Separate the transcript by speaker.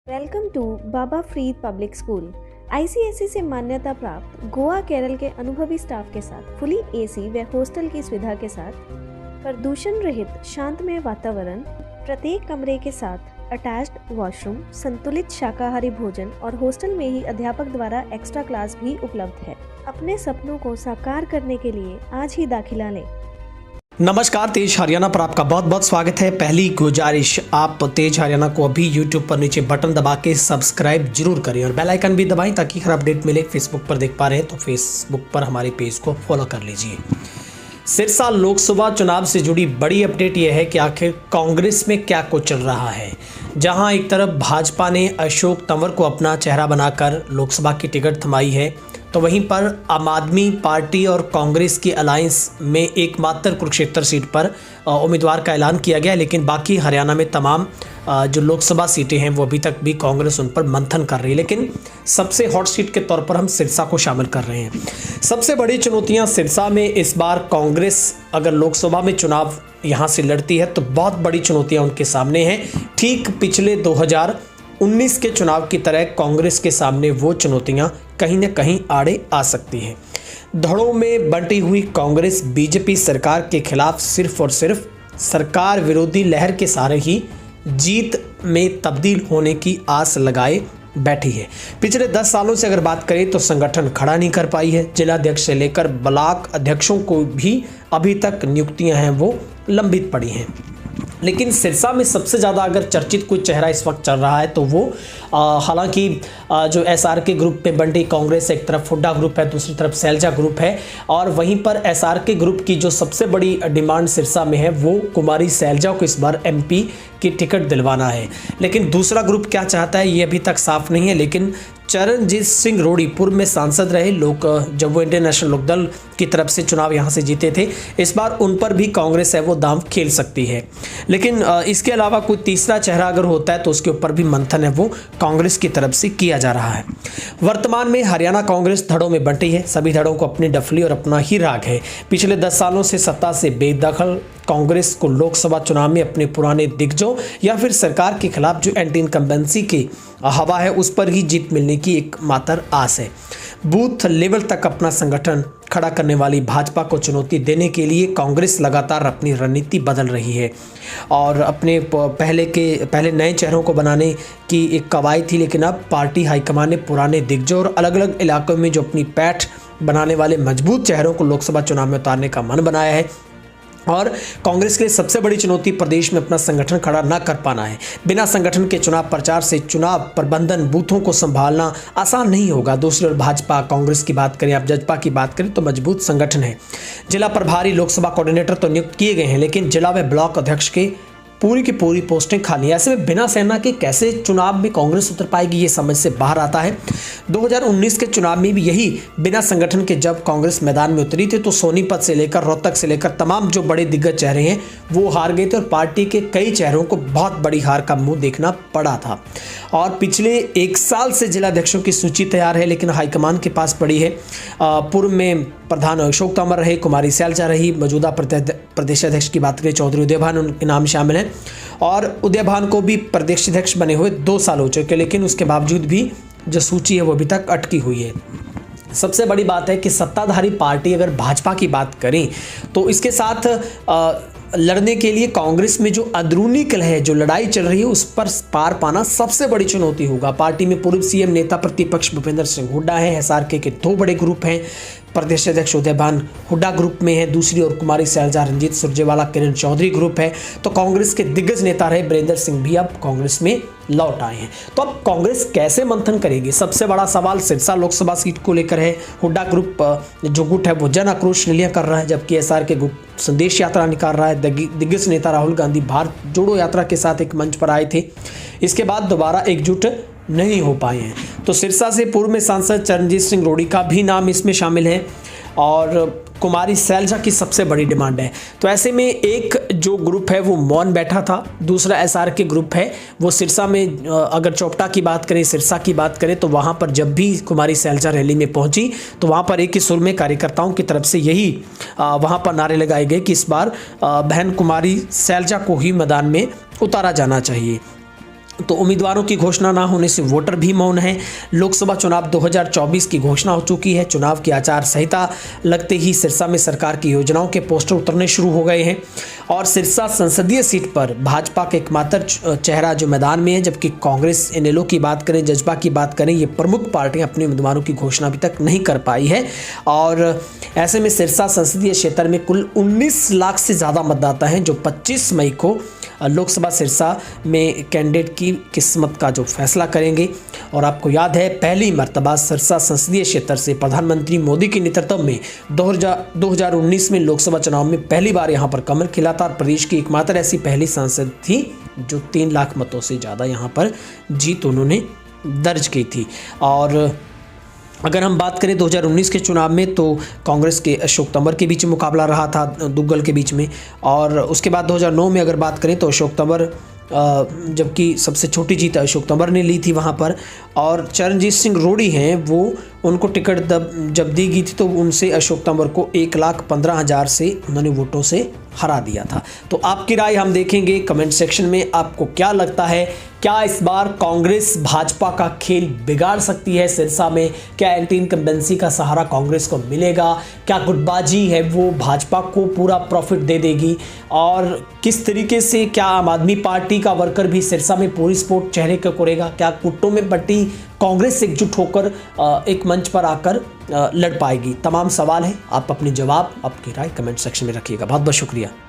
Speaker 1: Welcome to Baba Farid public school. ICSE से मान्यता प्राप्त गोवा केरल के अनुभवी स्टाफ के साथ फुली एसी व हॉस्टल की सुविधा के साथ प्रदूषण रहित शांतमय वातावरण, प्रत्येक कमरे के साथ अटैच्ड वॉशरूम, संतुलित शाकाहारी भोजन और हॉस्टल में ही अध्यापक द्वारा एक्स्ट्रा क्लास भी उपलब्ध है। अपने सपनों को साकार करने के लिए आज ही दाखिला लें।
Speaker 2: नमस्कार, तेज हरियाणा पर आपका बहुत बहुत स्वागत है। पहली गुजारिश, आप तेज हरियाणा को अभी YouTube पर नीचे बटन दबा के सब्सक्राइब जरूर करें और बेल आइकन भी दबाएं ताकि हर अपडेट मिले। फेसबुक पर देख पा रहे हैं तो फेसबुक पर हमारे पेज को फॉलो कर लीजिए। सिरसा लोकसभा चुनाव से जुड़ी बड़ी अपडेट यह है कि आखिर कांग्रेस में क्या कुछ चल रहा है। जहां एक तरफ भाजपा ने अशोक तंवर को अपना चेहरा बनाकर लोकसभा की टिकट थमाई है, तो वहीं पर आम आदमी पार्टी और कांग्रेस की अलायंस में एकमात्र कुरुक्षेत्र सीट पर उम्मीदवार का ऐलान किया गया। लेकिन बाकी हरियाणा में तमाम जो लोकसभा सीटें हैं वो अभी तक भी कांग्रेस उन पर मंथन कर रही है। लेकिन सबसे हॉट सीट के तौर पर हम सिरसा को शामिल कर रहे हैं। सबसे बड़ी चुनौतियां सिरसा में इस बार कांग्रेस अगर लोकसभा में चुनाव यहाँ से लड़ती है तो बहुत बड़ी चुनौतियाँ उनके सामने हैं। ठीक पिछले 2019 के चुनाव की तरह कांग्रेस के सामने वो चुनौतियां कहीं न कहीं आड़े आ सकती हैं। धड़ों में बंटी हुई कांग्रेस बीजेपी सरकार के खिलाफ सिर्फ और सिर्फ सरकार विरोधी लहर के सहारे ही जीत में तब्दील होने की आस लगाए बैठी है। पिछले 10 सालों से अगर बात करें तो संगठन खड़ा नहीं कर पाई है। जिलाध्यक्ष से लेकर ब्लॉक अध्यक्षों को भी अभी तक नियुक्तियां हैं वो लंबित पड़ी हैं। लेकिन सिरसा में सबसे ज़्यादा अगर चर्चित कोई चेहरा इस वक्त चल रहा है तो वो हालांकि जो एसआरके ग्रुप में बंटी कांग्रेस, एक तरफ हुड्डा ग्रुप है, दूसरी तरफ सैलजा ग्रुप है और वहीं पर एसआरके ग्रुप की जो सबसे बड़ी डिमांड सिरसा में है वो कुमारी सैलजा को इस बार एमपी की टिकट दिलवाना है। लेकिन दूसरा ग्रुप क्या चाहता है ये अभी तक साफ नहीं है। लेकिन चरणजीत सिंह रोड़ी पूर्व में सांसद रहे लोग, जब वो इंडियन नेशनल लोकदल की तरफ से चुनाव यहाँ से जीते थे, इस बार उन पर भी कांग्रेस है वो दांव खेल सकती है। लेकिन इसके अलावा कोई तीसरा चेहरा अगर होता है तो उसके ऊपर भी मंथन है वो कांग्रेस की तरफ से किया जा रहा है। वर्तमान में हरियाणा कांग्रेस धड़ों में बंटी है। सभी धड़ों को अपनी डफली और अपना ही राग है। पिछले 10 सालों से सत्ता से बेदखल कांग्रेस को लोकसभा चुनाव में अपने पुराने दिग्गजों या फिर सरकार के खिलाफ जो एंटी इनकम्बेंसी की हवा है उस पर ही जीत मिलने की एक मात्र आस है। बूथ लेवल तक अपना संगठन खड़ा करने वाली भाजपा को चुनौती देने के लिए कांग्रेस लगातार अपनी रणनीति बदल रही है और अपने पहले नए चेहरों को बनाने की एक कवायद थी। लेकिन अब पार्टी हाईकमान ने पुराने दिग्गजों और अलग अलग इलाकों में जो अपनी पैठ बनाने वाले मजबूत चेहरों को लोकसभा चुनाव में उतारने का मन बनाया है। और कांग्रेस के लिए सबसे बड़ी चुनौती प्रदेश में अपना संगठन खड़ा न कर पाना है। बिना संगठन के चुनाव प्रचार से चुनाव प्रबंधन, बूथों को संभालना आसान नहीं होगा। दूसरी ओर भाजपा, कांग्रेस की बात करें, आप जजपा की बात करें तो मजबूत संगठन है। जिला प्रभारी, लोकसभा कोऑर्डिनेटर तो नियुक्त किए गए हैं लेकिन जिला व ब्लॉक अध्यक्ष के पूरी की पूरी पोस्टें खाली है। ऐसे में बिना सेना के कैसे चुनाव में कांग्रेस उतर पाएगी ये समझ से बाहर आता है। 2019 के चुनाव में भी यही बिना संगठन के जब कांग्रेस मैदान में उतरी थी तो सोनीपत से लेकर रोहतक से लेकर तमाम जो बड़े दिग्गज चेहरे हैं वो हार गए थे और पार्टी के कई चेहरों को बहुत बड़ी हार का मुंह देखना पड़ा था। और पिछले 1 साल से जिलाध्यक्षों की सूची तैयार है लेकिन हाईकमान के पास पड़ी है। पूर्व में प्रधान अशोक तंवर रहे, कुमारी सैलजा रही, मौजूदा प्रदेशाध्यक्ष की बात करें चौधरी उदयभान उनके नाम शामिल हैं और उदयभान को भी प्रदेशाध्यक्ष बने हुए 2 साल हो चुके, लेकिन उसके बावजूद भी जो सूची है वो अभी तक अटकी हुई है। सबसे बड़ी बात है कि सत्ताधारी पार्टी अगर भाजपा की बात करें तो इसके साथ लड़ने के लिए कांग्रेस में जो अंदरूनी कलह है, जो लड़ाई चल रही है उस पर पार पाना सबसे बड़ी चुनौती होगा। पार्टी में पूर्व सीएम नेता प्रतिपक्ष भूपेंद्र सिंह हुड्डा है, एसआरके के 2 बड़े ग्रुप हैं। प्रदेशाध्यक्ष उदयभान हुड्डा ग्रुप में है, दूसरी ओर कुमारी सैलजा, रंजीत सुरजेवाला, किरण चौधरी ग्रुप है। तो कांग्रेस के दिग्गज नेता रहे बीरेंद्र सिंह भी अब कांग्रेस में लौट आए हैं। तो अब कांग्रेस कैसे मंथन करेगी? सबसे बड़ा सवाल सिरसा लोकसभा सीट को लेकर है। हुड्डा ग्रुप जो गुट है वो जन आक्रोश रैलियां कर रहा है, जबकि एसआरके ग्रुप संदेश यात्रा निकाल रहा है। दिग्गज नेता राहुल गांधी भारत जोड़ो यात्रा के साथ एक मंच पर आए थे, इसके बाद दोबारा एकजुट नहीं हो पाए हैं। तो सिरसा से पूर्व में सांसद चरणजीत सिंह रोड़ी का भी नाम इसमें शामिल है और कुमारी सैलजा की सबसे बड़ी डिमांड है। तो ऐसे में एक जो ग्रुप है वो मौन बैठा था, दूसरा एसआरके ग्रुप है वो सिरसा में, अगर चोपटा की बात करें, सिरसा की बात करें तो वहाँ पर जब भी कुमारी सैलजा रैली में पहुँची तो वहाँ पर एक ही सुर में कार्यकर्ताओं की तरफ से यही वहाँ पर नारे लगाए गए कि इस बार बहन कुमारी सैलजा को ही मैदान में उतारा जाना चाहिए। तो उम्मीदवारों की घोषणा ना होने से वोटर भी मौन हैं। लोकसभा चुनाव 2024 की घोषणा हो चुकी है। चुनाव की आचार संहिता लगते ही सिरसा में सरकार की योजनाओं के पोस्टर उतरने शुरू हो गए हैं और सिरसा संसदीय सीट पर भाजपा का एकमात्र चेहरा जो मैदान में है, जबकि कांग्रेस, इनेलो की बात करें, जजपा की बात करें, ये प्रमुख पार्टियां अपने उम्मीदवारों की घोषणा अभी तक नहीं कर पाई है। और ऐसे में सिरसा संसदीय क्षेत्र में कुल 19 लाख से ज़्यादा मतदाता हैं जो 25 मई को लोकसभा सिरसा में कैंडिडेट की किस्मत का जो फैसला करेंगे। और आपको याद है, पहली मर्तबा सिरसा संसदीय क्षेत्र से प्रधानमंत्री मोदी के नेतृत्व में 2019 में लोकसभा चुनाव में पहली बार यहां पर कमल खिला था और प्रदेश की एकमात्र ऐसी पहली सांसद थी जो 3 लाख मतों से ज़्यादा यहां पर जीत उन्होंने दर्ज की थी। और अगर हम बात करें 2019 के चुनाव में तो कांग्रेस के अशोक तंवर के बीच मुकाबला रहा था, दुग्गल के बीच में। और उसके बाद 2009 में अगर बात करें तो अशोक तंवर, जबकि सबसे छोटी जीत अशोक तंवर ने ली थी वहाँ पर। और चरणजीत सिंह रोड़ी हैं, वो उनको टिकट जब दी गई थी तो उनसे अशोक तंवर को 1,15,000 से उन्होंने वोटों से हरा दिया था। तो आपकी राय हम देखेंगे कमेंट सेक्शन में। आपको क्या लगता है, क्या इस बार कांग्रेस भाजपा का खेल बिगाड़ सकती है सिरसा में? क्या एंटी इनकम्बेंसी का सहारा कांग्रेस को मिलेगा? क्या गुटबाजी है वो भाजपा को पूरा प्रॉफिट दे देगी? और किस तरीके से क्या आम आदमी पार्टी का वर्कर भी सिरसा में पूरी सपोर्ट चेहरे को करेगा? क्या कुट्टों में बटी कांग्रेस एकजुट होकर एक मंच पर आकर लड़ पाएगी? तमाम सवाल है, आप अपने जवाब, आपकी राय कमेंट सेक्शन में रखिएगा। बहुत बहुत शुक्रिया।